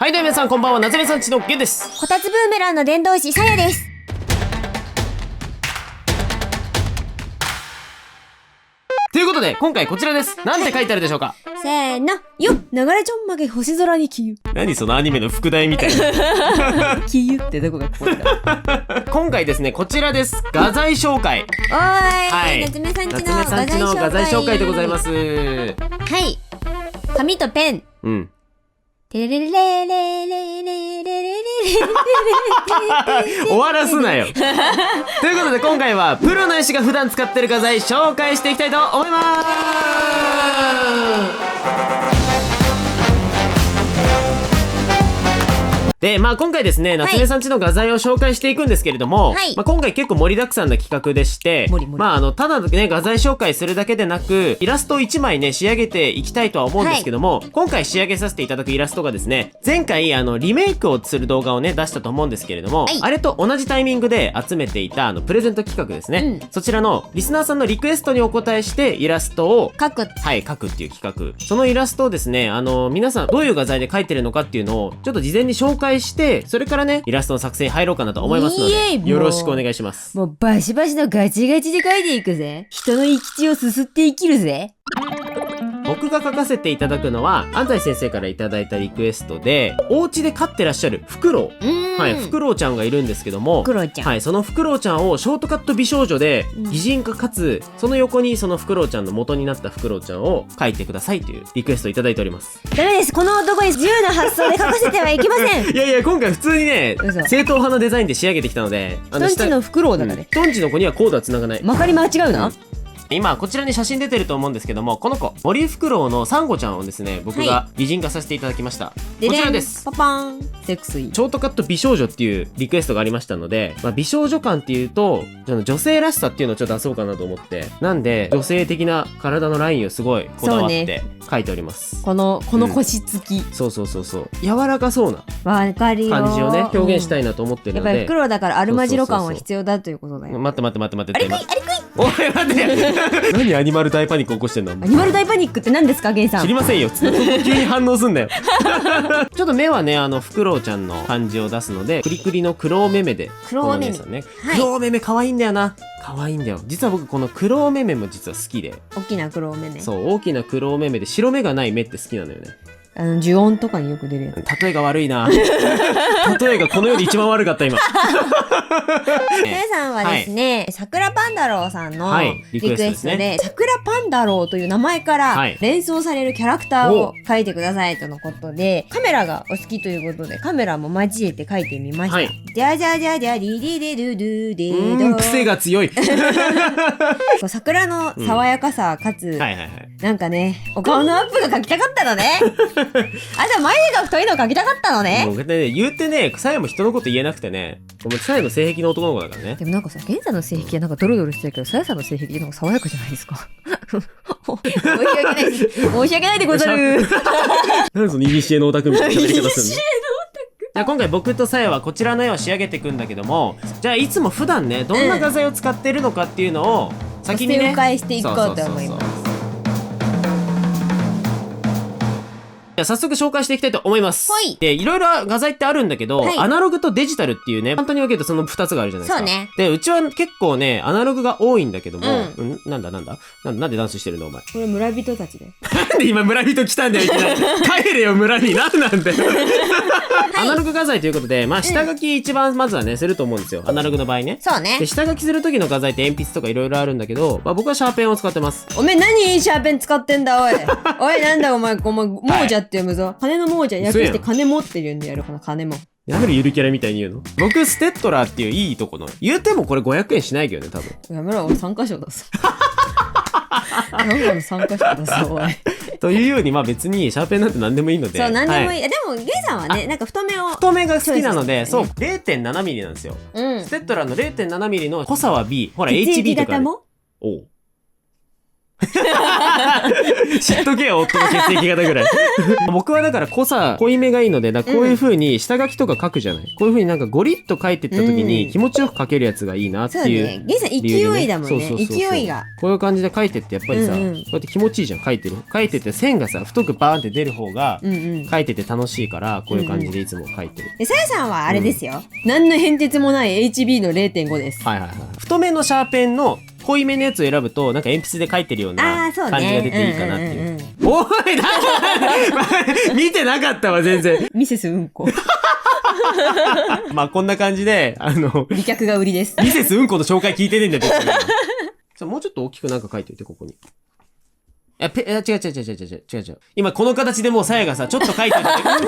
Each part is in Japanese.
はい、どうも皆さんこんばんは、夏目さんちのゲンです。こたつブーメランの伝道師さやです。ということで、今回こちらです。なんて書いてあるでしょうか？せーの、よっ、流れちょんまげ星空に消ゆ。何そのアニメの副題みたいな。消ゆってどこがここだ。今回ですね、こちらです。画材紹介。おーい、夏目さんちの画材紹介でございます。はい。紙とペン。うん。てれれれれれれれれれ終わらすなよ。ということで今回はプロの絵師が普段使ってる画材紹介していきたいと思います。で、今回ですね、夏目さんちの画材を紹介していくんですけれども、はい今回結構盛りだくさんな企画でして、盛りただね、画材紹介するだけでなく、イラストを1枚ね、仕上げていきたいとは思うんですけども、今回仕上げさせていただくイラストがですね、前回リメイクをする動画をね、出したと思うんですけれども、はいあれと同じタイミングで集めていたプレゼント企画ですね、そちらのリスナーさんのリクエストにお答えしてイラストを書く。書くっていう企画。そのイラストをですね、皆さんどういう画材で描いてるのかっていうのを、ちょっと事前に紹介して、それからね、イラストの作成に入ろうかなと思いますので、よろしくお願いします。もうバシバシのガチガチで書いていくぜ。人の生き地をすすって生きるぜ。僕が書かせていただくのは、安西先生からいただいたリクエストで、お家で飼ってらっしゃるフクロウ。はい、フクロウちゃんがいるんですけども、フクロウちゃん。はい、そのフクロウちゃんをショートカット美少女で擬人化かつ、その横にそのフクロウちゃんの元になったフクロウちゃんを描いてくださいというリクエストをいただいております。ダメです。この男に自由な発想で書かせてはいけません。いやいや、今回普通にね、嘘正統派のデザインで仕上げてきたので、人んちのフクロウだからね。人んちの子にはコードは繋がない。まかり間違うな。今こちらに写真出てると思うんですけども、この子森フクロウのサンゴちゃんをですね、僕が擬人化させていただきました。こちらです。パパーン。セクシー。ショートカット美少女っていうリクエストがありましたので、美少女感っていうと女性らしさっていうのをちょっと出そうかなと思って、なんで女性的な体のラインをすごいこだわって描いております。この腰つき、そう柔らかそうなわかるよ感じをね、表現したいなと思ってるので、やっぱりフクロウだからアルマジロ感は必要だということだよ。待ってあれくいおい待って何アニマル大パニック起こしてんの？アニマル大パニックって何ですか、ゲンさん。知りませんよ。急に反応すんだよ。ちょっと目はね、フクロウちゃんの感じを出すので、クリクリの黒目目で。黒目目このね、黒目目可愛いんだよな。可愛いんだよ。実は僕この黒目目も実は好きで。大きな黒目目。そう、大きな黒目目で白目がない目って好きなのよね。呪音とかによく出るやつ。例えが悪いな。例えがこの世で一番悪かった今。皆さんはですね、桜パンダロウさんのリクエストで、桜パンダロウという名前から連想されるキャラクターを描いてくださいとのことで、カメラがお好きということで、カメラも交えて描いてみました。じゃじゃじゃじゃりりりるるでど。癖が強い。桜の爽やかさかつ、なんかね、お顔のアップが描きたかったのね。あ、じゃあ眉毛が太いの描きたかったのね。もうね、言うてね、さやも人のこと言えなくてね、ごめん、さやの性癖の男の子だからね。でもなんかさ、ゲンさんの性癖はなんかドロドロしてるけど、さやさんの性癖はなんか爽やかじゃないですか。申し訳ないです。申し訳ないでござる。何そのイニシエのオタクみたいな喋り方するの？じゃあ今回僕とさやはこちらの絵を仕上げていくんだけども、じゃあいつも普段ね、どんな画材を使ってるのかっていうのを先にね、紹介していこうと思います。じゃあ早速紹介していきたいと思います。で、いろいろ画材ってあるんだけど、アナログとデジタルっていうね、簡単に分けるとその2つがあるじゃないですか。そうね。で、うちは結構ね、アナログが多いんだけども、なんでダンスしてるのお前。これ村人たちで。なんで今村人来たんだよ、いきなり。帰れよ、村に。なんなんだよ。アナログ画材ということで、下書き一番まずはね、すると思うんですよ。アナログの場合ね。そうね。で、下書きする時の画材って鉛筆とかいろいろあるんだけど、僕はシャーペンを使ってます。おめえ何シャーペン使ってんだ、おい。おい、なんだお前、亡者って読むぞ。金の亡者、略して金持ってるんでやる、この金も。やめるゆるキャラみたいに言うの？僕、ステッドラーっていういいとこの。言うてもこれ500円しないけどね、多分。やめろ、俺3箇所だぞ。なんかの3箇所だぞ、おい。というように、別にシャーペンなんて何でもいいので。そう、何でもいい。でも、ゲイさんはね、なんか太めが好きなので、そう、0.7 ミリなんですよ。ステッドラーの 0.7 ミリの濃さは B。ほら、HB とか。おう。知っとけよ、夫の血液型ぐらい。僕はだから濃いめがいいので、だからこういう風に下書きとか書くじゃない。こういう風になんかゴリッと書いてった時に気持ちよく書けるやつがいいなっていう。そうね。ゲンさん勢いだもんね。そう勢いが。こういう感じで書いてってやっぱりさ、こうやって気持ちいいじゃん、書いてて線がさ、太くバーンって出る方が、書いてて楽しいから、こういう感じでいつも書いてる。で、さやさんはあれですよ。何の変哲もない HB の 0.5 です。はいはいはい。太めのシャーペンの濃いめのやつを選ぶとなんか鉛筆で書いてるような感じが出ていいかなっていう。おい、見てなかったわ全然。ミセスうんこ。まあこんな感じで美脚が売りです。ミセスうんこの紹介聞いてねえんだよ。もうちょっと大きくなんか書いておいてここに。違う。今この形でもうさやがさ、ちょっと書いて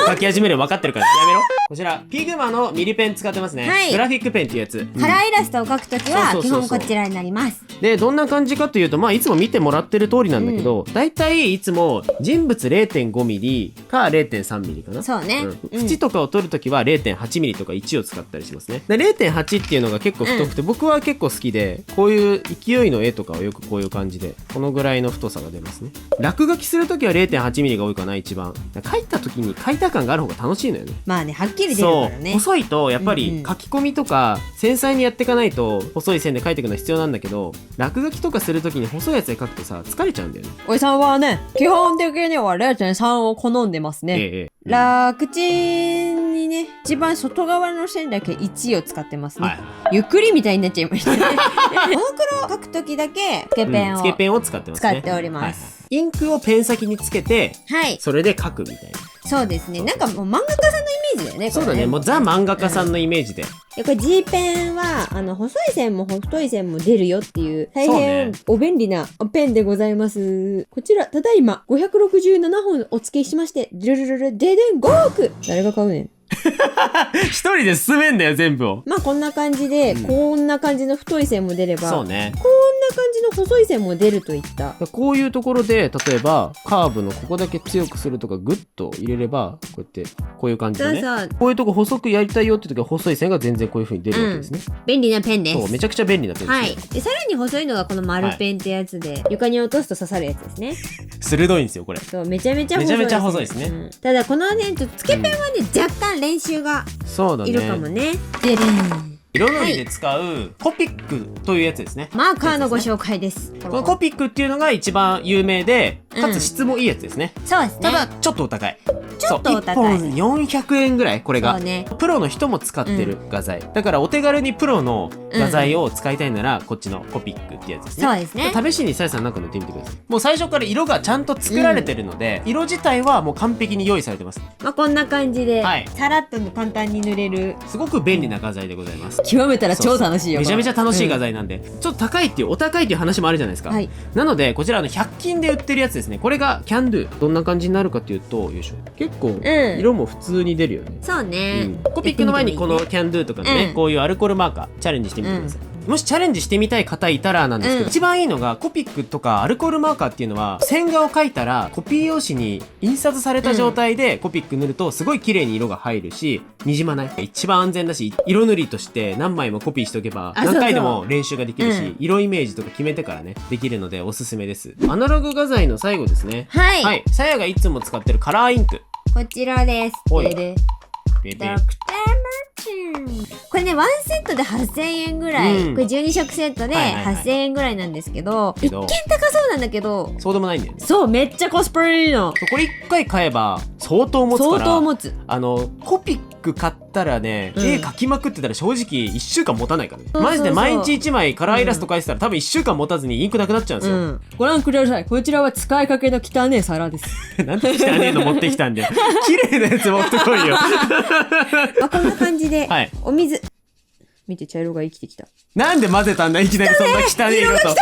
書き始めるの分かってるからやめろ。こちら、ピグマのミリペン使ってますね。はい。グラフィックペンっていうやつ。カラーイラストを描くときは、基本こちらになります。で、どんな感じかというと、まあいつも見てもらってる通りなんだけど、だいたいいつも人物 0.5 ミリか 0.3 ミリかな。そうね。縁とかを取るときは 0.8 ミリとか1を使ったりしますね。で、0.8 っていうのが結構太くて、僕は結構好きで、こういう勢いの絵とかはよくこういう感じで、このぐらいの太さが出ますね。落書きするときは 0.8 ミリが多いかな、一番。書いたときに書いた感がある方が楽しいのよね。まあね、はっきり出るからね。細いとやっぱり書き込みとか繊細にやっていかないと細い線で書いていくのは必要なんだけど、落書きとかするときに細いやつで書くとさ、疲れちゃうんだよね。おじさんはね、基本的には 0.3 を好んでますね。楽ちんにね、一番外側の線だけ1を使ってますね。はい、ゆっくりみたいになっちゃいましたね。モノクロ書くときだけつけペンを使ってますね。使っております。インクをペン先につけて、それで書くみたいな。そうですね。なんかもう漫画家さんのイメージだよね。そうだね。もうザ漫画家さんのイメージで。これ G ペンは細い線も太い線も出るよっていう大変お便利なペンでございます。こちらただいま567本お付けしまして、ルルルルデデン5億。誰が買うねん。一人で進めんだよ全部を。まあこんな感じで、こんな感じの太い線も出れば、そうね、こんな感じの細い線も出るといった。こういうところで例えばカーブのここだけ強くするとかグッと入れれば、こうやってこういう感じでね、こういうとこ細くやりたいよって時は細い線が全然こういう風に出るわけですね。便利なペンです。そうめちゃくちゃ便利なペンです、ね。はい。でさらに細いのがこの丸ペンってやつで、床に落とすと刺さるやつですね。鋭いんですよこれ。そうめちゃめちゃ細いです。めちゃめちゃ細いですね。ただこのねちょっとつけペンはね、若干練習がいるかもね。でれん。色塗りで使うコピックというやつですね。マーカーのご紹介です。このコピックっていうのが一番有名で、かつ質もいいやつですね。そうですね。ただちょっとお高い。ちょっとお高い。1本400円ぐらい、これが。そうね。プロの人も使ってる画材。だからお手軽にプロの画材を使いたいなら、こっちのコピックってやつですね。そうですね。試しにさやさんなんか塗ってみてください。もう最初から色がちゃんと作られてるので、色自体はもう完璧に用意されてます。まあこんな感じで、さらっと簡単に塗れる。すごく便利な画材でございます。極めたら超楽しいよ。めちゃめちゃ楽しい画材なんで、ちょっと高いっていうお高いっていう話もあるじゃないですか。なのでこちら100均で売ってるやつですね。これがキャンドゥ。どんな感じになるかっていうと、よいしょ。結構色も普通に出るよね。そうね。コピックの前にこのキャンドゥとかのね、こういうアルコールマーカーチャレンジしてみてください。もしチャレンジしてみたい方いたらなんですけど、一番いいのがコピックとかアルコールマーカーっていうのは、線画を描いたらコピー用紙に印刷された状態でコピック塗るとすごい綺麗に色が入るし、にじまない。一番安全だし、色塗りとして何枚もコピーしておけば何回でも練習ができるし、色イメージとか決めてからねできるのでおすすめです。アナログ画材の最後ですね。はい。さやがいつも使ってるカラーインク、こちらです。これね、ワンセットで8000円ぐらい、これ12色セットで8000円ぐらいなんですけど、一見高そうなんだけそうそうでもないんだよね。そう、めっちゃコスパいいの。これ1回買えば相当持つから。相当持つ。コピック買ったらね、絵描きまくってたら正直1週間持たないからね。マジで毎日1枚カラーイラスト描いてたら多分1週間持たずにインクなくなっちゃうんですよ。ご覧ください。こちらは使いかけの汚ねえ皿です。なんで汚ねえの持ってきたんだよ。綺麗なやつ持ってこいよ。こんな感じで、お水。見て、茶色が生きてきた。なんで混ぜたんだいきなりそんな汚い色と。おい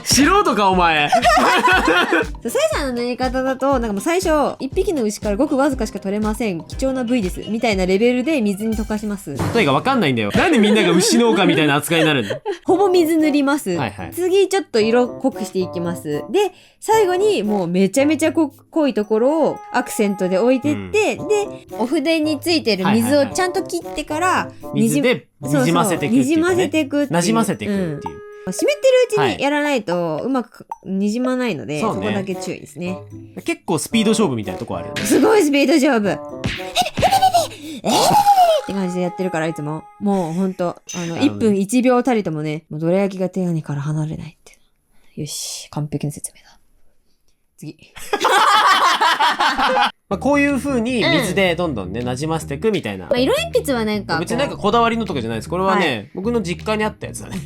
素人かお前。さやさんの塗り方だと、なんかもう最初1匹の牛からごくわずかしか取れません、貴重な部位ですみたいなレベルで水に溶かします。例えが分かんないんだよ。なんでみんなが牛農家みたいな扱いになるの。ほぼ水塗ります。次ちょっと色濃くしていきます。で最後にもうめちゃめちゃ濃いところをアクセントで置いてって、でお筆についてる水をちゃんと切ってから水でにじませていくっていう、ね、にじませていくっていう、なじませていくっていう、湿ってるうちにやらないとうまくにじまないので、そうねそこだけ注意ですね。結構スピード勝負みたいなとこあるよね。すごいスピード勝負。って感じでやってるから、いつも。もうほんと、1分1秒たりともね、もうどら焼きが手から離れないって。よし、完璧な説明だ。次。まあこういう風に水でどんどんね、馴染ませていくみたいな。まあ、色鉛筆はなんかこう。別になんかこだわりのとかじゃないです。これはね、僕の実家にあったやつだね。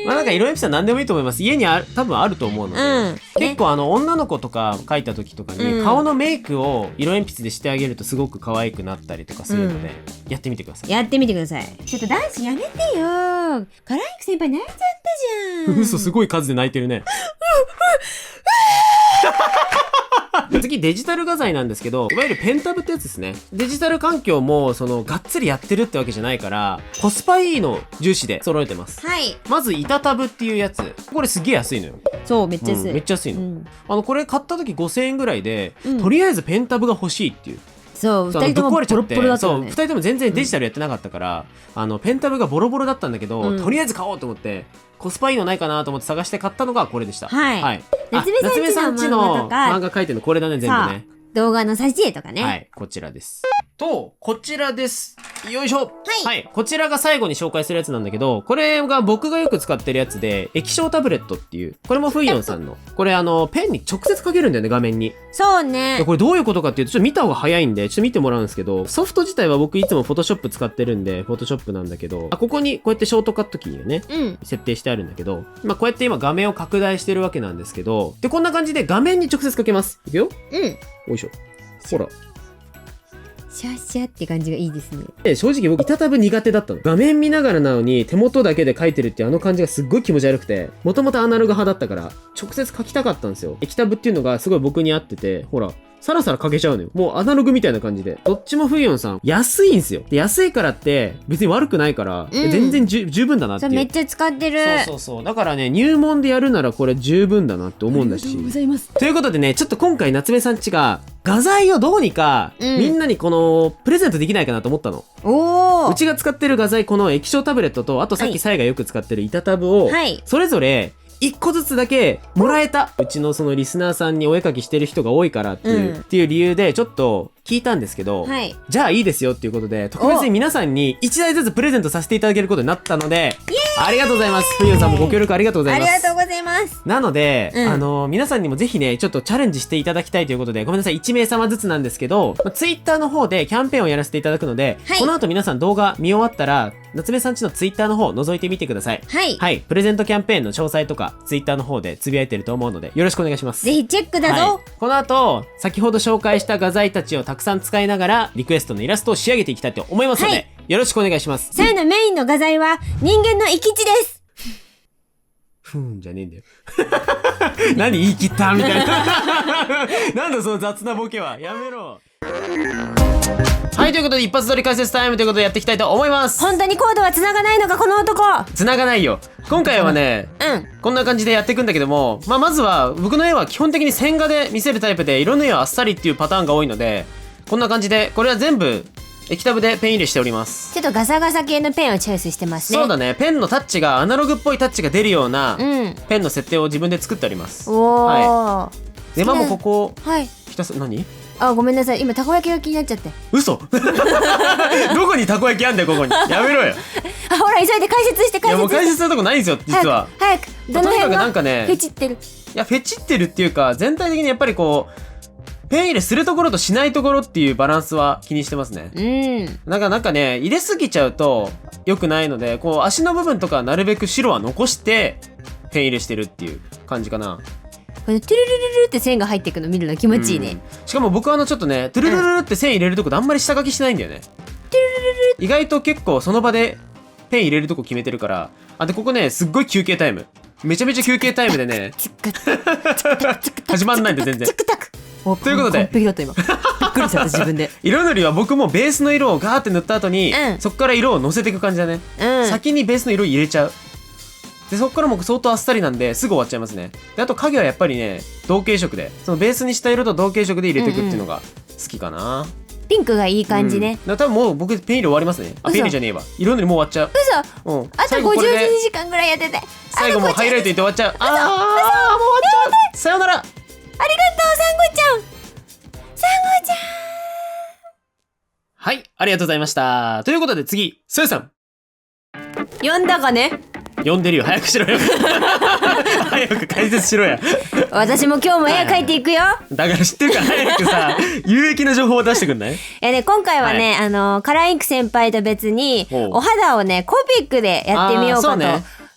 まあなんか色鉛筆は何でもいいと思います。家に多分あると思うので。結構女の子とか描いた時とかに、顔のメイクを色鉛筆でしてあげるとすごく可愛くなったりとかするので、やってみてください。やってみてください。ちょっと男子やめてよ。カライク先輩泣いちゃったじゃん。嘘、すごい数で泣いてるね。次デジタル画材なんですけど、いわゆるペンタブってやつですね。デジタル環境もがっつりやってるってわけじゃないから、コスパいいの重視で揃えてます。はい。まず板タブっていうやつ、これすげえ安いのよ。そう、めっちゃ安い。めっちゃ安いの。これ買った時5000円ぐらいで、とりあえずペンタブが欲しいっていう。そう、2人ともボロッボロだったよね。そう、2人とも全然デジタルやってなかったから、ペンタブがボロボロだったんだけど、とりあえず買おうと思って、コスパいいのないかなと思って探して買ったのがこれでした。はい。夏目さんちの漫画描いてるのこれだね、全部ね。動画の挿絵とかね。はい、こちらです。と、こちらです。よいしょ。はい。こちらが最後に紹介するやつなんだけど、これが僕がよく使ってるやつで、液晶タブレットっていう、これもフイヨンさんの。これペンに直接書けるんだよね、画面に。そうね。これどういうことかっていうと、ちょっと見た方が早いんで、ちょっと見てもらうんですけど、ソフト自体は僕いつもフォトショップ使ってるんで、フォトショップなんだけど、ここにこうやってショートカットキーをね、設定してあるんだけど、まあこうやって今画面を拡大してるわけなんですけど、で、こんな感じで画面に直接書けます。いくよ。よいしょ。ほら。シャッシャって感じがいいですね。正直僕板タブ苦手だったの。画面見ながらなのに手元だけで書いてるっていう感じがすっごい気持ち悪くて、もともとアナログ派だったから直接書きたかったんですよ。液タブっていうのがすごい僕に合ってて、ほらサラサラ書けちゃうのよ。もうアナログみたいな感じで。どっちもフイヨンさん安いんですよ。で安いからって別に悪くないから、全然十分だなっていう。めっちゃ使ってる。そうだからね、入門でやるならこれ十分だなって思うんだし。ありがとうございます。ということでね、ちょっと今回夏目さんちが画材をどうにか、みんなにプレゼントできないかなと思ったの。うちが使ってる画材、この液晶タブレットと、あとさっきサイがよく使ってる板タブを、それぞれ1個ずつだけもらえた。うちのそのリスナーさんにお絵描きしてる人が多いからっていう理由でちょっと聞いたんですけど、じゃあいいですよっていうことで、特別に皆さんに1台ずつプレゼントさせていただけることになったので、ありがとうございます。ふゆんさんもご協力ありがとうございます。ありがとうございます。なので、皆さんにもぜひね、ちょっとチャレンジしていただきたいということで、ごめんなさい、1名様ずつなんですけど、ツイッターの方でキャンペーンをやらせていただくので、この後皆さん動画見終わったら、夏目さんちのツイッターの方を覗いてみてください。はい。プレゼントキャンペーンの詳細とか、ツイッターの方でつぶやいてると思うので、よろしくお願いします。ぜひチェックだぞ。この後、先ほど紹介した画材たちをたくさん使いながら、リクエストのイラストを仕上げていきたいと思いますので、よろしくお願いします。さやのメインの画材は、人間の生き地です。じゃねえんだよ。何言い切ったみたいな。なんだその雑なボケは。やめろ。はい、ということで一発撮り解説タイムということでやっていきたいと思います。本当にコードは繋がないのか、この男。繋がないよ。今回はね、こんな感じでやっていくんだけども、まずは僕の絵は基本的に線画で見せるタイプで、色の絵はあっさりっていうパターンが多いので、こんな感じで、これは全部液タブでペン入れしております。ちょっとガサガサ系のペンをチョイスしてますね。そうだね。ペンのタッチがアナログっぽいタッチが出るような、ペンの設定を自分で作っております。で、もうここ、ひたすら何？ごめんなさい、今たこ焼きが気になっちゃって。嘘どこにたこ焼きあんだよ、ここに。やめろよ。ほら、急いで解説して。いや、もう解説するとこないんですよ、実は。早く。どの辺がなんかね、フェチってる。いや、フェチってるっていうか、全体的にやっぱりこう、ペン入れするところとしないところっていうバランスは気にしてますね。なんかね、入れすぎちゃうと良くないので、こう足の部分とかなるべく白は残してペン入れしてるっていう感じかな。これトゥルルルルって線が入っていくの見るの気持ちいいね。しかも僕はちょっとね、トゥルルルルって線入れるとこであんまり下書きしてないんだよね。トゥルルルル意外と結構その場でペン入れるとこ決めてるから。でここね、すっごい休憩タイム。めちゃめちゃ休憩タイムでね始まんないんで全然。ということで、完璧だった今。びっくりした自分で。色塗りは僕もベースの色をガーって塗った後に、そこから色をのせていく感じだね。先にベースの色入れちゃう。でそこからも相当あっさりなんですぐ終わっちゃいますね。であと影はやっぱりね、同系色で、そのベースにした色と同系色で入れていくっていうのが好きかな。ピンクがいい感じね。多分もう僕ペン入れ終わりますね。ペン入れじゃねえわ。色塗りもう終わっちゃう。嘘。あと52時間ぐらいやってて。最後もうハイライトいって終わっちゃう。もう終わっちゃう。さよなら。ありがとう、サンゴちゃん。サンゴちゃん。はい、ありがとうございました。ということで次、そよさん。読んだかね。読んでるよ。早くしろよ。早く解説しろや。私も今日も絵描いていくよ。だから知ってるから早くさ、有益な情報を出してくんない？ね、今回はね、カラーインク先輩と別に、お肌をね、コピックでやってみようか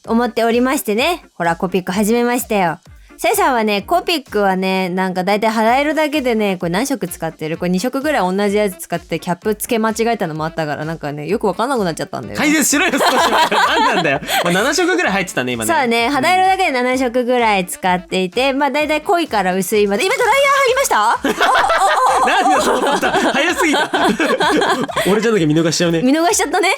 と思っておりましてね。ほら、コピック始めましたよ。さやさんはね、コピックはね、なんかだいたい肌色だけでね、これ何色使ってる？これ2色ぐらい同じやつ使ってキャップ付け間違えたのもあったから、なんかね、よくわかんなくなっちゃったんだよ。解説しろよ、少し前。何なんだよ。7色ぐらい入ってたね、今ね。そうね、肌色だけで7色ぐらい使っていて、まあだいたい濃いから薄いまで。今ドライヤー入りました？なんでそう思った？早すぎた。俺じゃなきゃ見逃しちゃうね。見逃しちゃったね。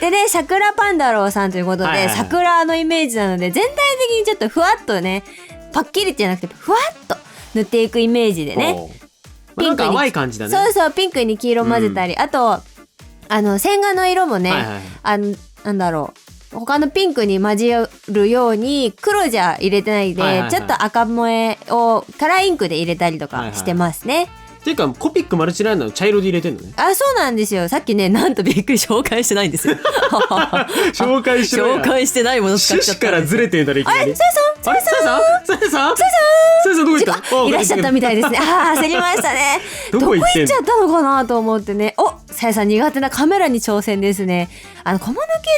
でね、桜パンダローさんということで、桜のイメージなので、全体的にちょっとふわっとね、パッキリじゃなくてふわっと塗っていくイメージでね。ピンクに淡い感じだね。そうそう、ピンクに黄色混ぜたり、あと線画の色もね、なんだろう、他のピンクに混じるように黒じゃ入れてないで、ちょっと赤萌えをカラーインクで入れたりとかしてますね。っていうかコピックマルチライナーの茶色で入れてんのね。あ、そうなんですよ。さっきね、なんとびっくり、紹介してないんですよ。紹介してない。紹介してないもの使っちゃった。趣旨からずれてんだろ、いきなり。あれ、さやさんどこ行った？いらっしゃったみたいですね。焦りましたね。どこ行っちゃったのかなと思ってね。さやさん苦手なカメラに挑戦ですね。小物系っ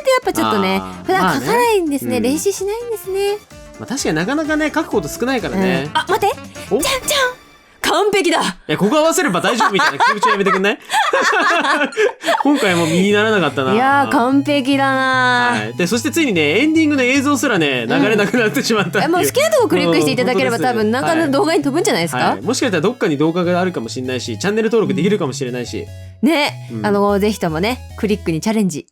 てやっぱちょっとね、普段描かないんですね。練習しないんですね。確かになかなかね、描くこと少ないからね。待って。じゃんじゃん。完璧だ。ここ合わせれば大丈夫みたいな気持ちはやめてくんない？今回も身にならなかったな。いやー、完璧だな。で、そしてついにね、エンディングの映像すらね、流れなくなってしまったっていう。もう好きなとこクリックしていただければ多分中の動画に飛ぶんじゃないですか？もしかしたらどっかに動画があるかもしれないし、チャンネル登録できるかもしれないし。ね、ぜひともね、クリックにチャレンジ。